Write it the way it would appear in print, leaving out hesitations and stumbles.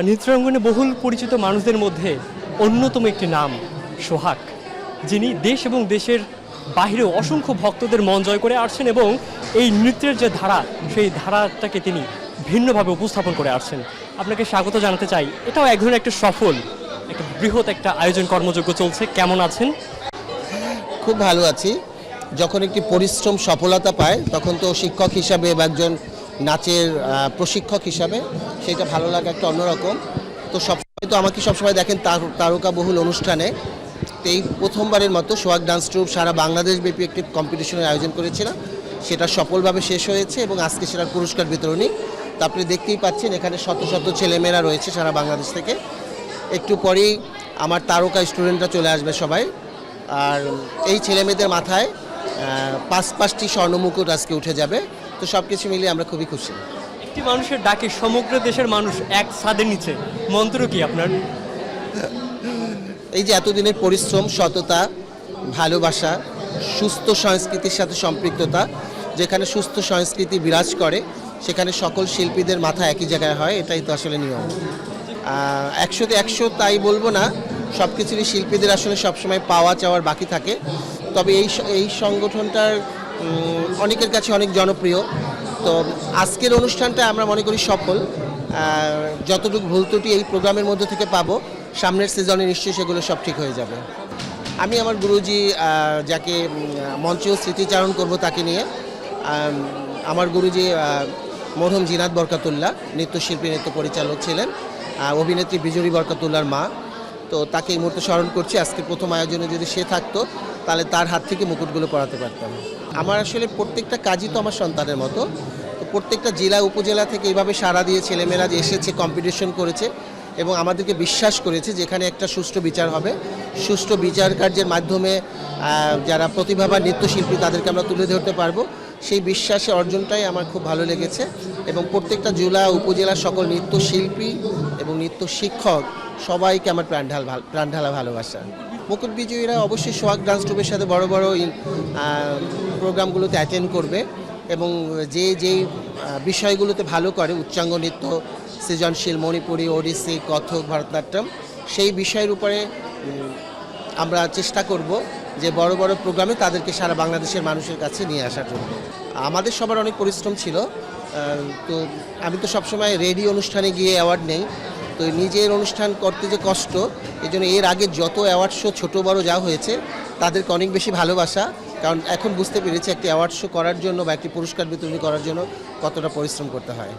নৃত্যাঙ্গনে বহুল পরিচিত মানুষদের মধ্যে অন্যতম একটি নাম সোহাগ, যিনি দেশ এবং দেশের বাইরেও অসংখ্য ভক্তদের মন জয় করে আসছেন এবং এই নৃত্যের যে ধারা সেই ধারাটাকে তিনি ভিন্নভাবে উপস্থাপন করে আসছেন। আপনাকে স্বাগত জানাতে চাই। এটাও এক ধরনের একটা সফল একটা বৃহৎ একটা আয়োজন কর্মযজ্ঞ চলছে। কেমন আছেন? খুব ভালো আছি। যখন একটি পরিশ্রম সফলতা পায় তখন তো শিক্ষক হিসাবে বা একজন নাচের প্রশিক্ষক হিসাবে সেটা ভালো লাগা একটা অন্যরকম। তো সবসময় তো আমাকে সবসময় দেখেন তারকা বহুল অনুষ্ঠানে। তো এই প্রথমবারের মতো সোহাগ ডান্স ট্রুপ সারা বাংলাদেশব্যাপী একটি কম্পিটিশনের আয়োজন করেছিলাম। সেটা সফলভাবে শেষ হয়েছে এবং আজকে সেটার পুরস্কার বিতরণী। তা আপনি দেখতেই পাচ্ছেন এখানে শত শত ছেলেমেয়েরা রয়েছে সারা বাংলাদেশ থেকে। একটু পরেই আমার তারকা স্টুডেন্টরা চলে আসবে সবাই। আর এই ছেলেমেয়েদের মাথায় ৫টি স্বর্ণমুকুট আজকে উঠে যাবে। তো সব কিছু মিলিয়ে আমরা খুবই খুশি। একটি মানুষের ডাকে সমগ্র দেশের মানুষ এক ছাদের নিচে, মন্ত্র কি আপনার? এই যে এতদিনের পরিশ্রম, সততা, ভালোবাসা, সুস্থ সংস্কৃতির সাথে সম্পৃক্ততা, যেখানে সুস্থ সংস্কৃতি বিরাজ করে সেখানে সকল শিল্পীদের মাথা একই জায়গায় হয়, এটাই তো আসলে নিয়ম। ১০০তে ১০০ তাই বলবো না, সব কিছুরই শিল্পীদের আসলে সবসময় পাওয়া চাওয়ার বাকি থাকে। তবে এই সংগঠনটার অনেকের কাছে অনেক জনপ্রিয়। তো আজকের অনুষ্ঠানটা আমরা মনে করি সফল। যতটুকু ভুল ত্রুটি এই প্রোগ্রামের মধ্যে থেকে পাবো, সামনের সিজনে নিশ্চয়ই সেগুলো সব ঠিক হয়ে যাবে। আমি আমার গুরুজি যাকে মঞ্চেও স্মৃতিচারণ করব তাকে নিয়ে, আমার গুরুজি মরহুম জিনাত বরকাতুল্লাহ নৃত্যশিল্পী, নৃত্য পরিচালক ছিলেন, অভিনেত্রী বিজয়ী বরকাতুল্লাহর মা। তো তাকে এই মুহূর্তে স্মরণ করছি। আজকের প্রথম আয়োজনে যদি সে থাকতো তাহলে তার হাত থেকে মুকুটগুলো পরাতে পারতাম। আমার আসলে প্রত্যেকটা কাজই তো আমার সন্তানের মতো। তো প্রত্যেকটা জেলা উপজেলা থেকে এইভাবে সাড়া দিয়ে ছেলেমেয়েরা যে এসেছে, কম্পিটিশন করেছে এবং আমাদেরকে বিশ্বাস করেছে যেখানে একটা সুষ্ঠু বিচার হবে। সুষ্ঠু বিচার কার্যের মাধ্যমে যারা প্রতিভাবান নৃত্যশিল্পী তাদেরকে আমরা তুলে ধরতে পারবো, সেই বিশ্বাসে অর্জনটাই আমার খুব ভালো লেগেছে। এবং প্রত্যেকটা জেলা উপজেলার সকল নৃত্যশিল্পী এবং নৃত্য শিক্ষক সবাইকে আমার প্রাণঢালা ভালোবাসা। মুকুট বিজয়ীরা অবশ্যই সোহাগ ডান্স ট্রুপের সাথে বড় বড় প্রোগ্রামগুলোতে অ্যাটেন্ড করবে এবং যেই বিষয়গুলোতে ভালো করে, উচ্চাঙ্গ নৃত্য, সৃজনশীল, মণিপুরী, ওড়িশি, কথক, ভারতনাট্যম, সেই বিষয়ের উপরে আমরা চেষ্টা করব যে বড় বড় প্রোগ্রামে তাদেরকে সারা বাংলাদেশের মানুষের কাছে নিয়ে আসার জন্য। আমাদের সবার অনেক পরিশ্রম ছিল। তো আমি তো সবসময় রেডি অনুষ্ঠানে গিয়ে অ্যাওয়ার্ড নেই, তো নিজের অনুষ্ঠান করতে যে কষ্ট, এই জন্য এর আগে যত অ্যাওয়ার্ড শো ছোটো বড় যা হয়েছে তাদেরকে অনেক বেশি ভালোবাসা। কারণ এখন বুঝতে পেরেছি একটি অ্যাওয়ার্ড শো করার জন্য বা একটি পুরস্কার বিতরণী করার জন্য কতটা পরিশ্রম করতে হয়।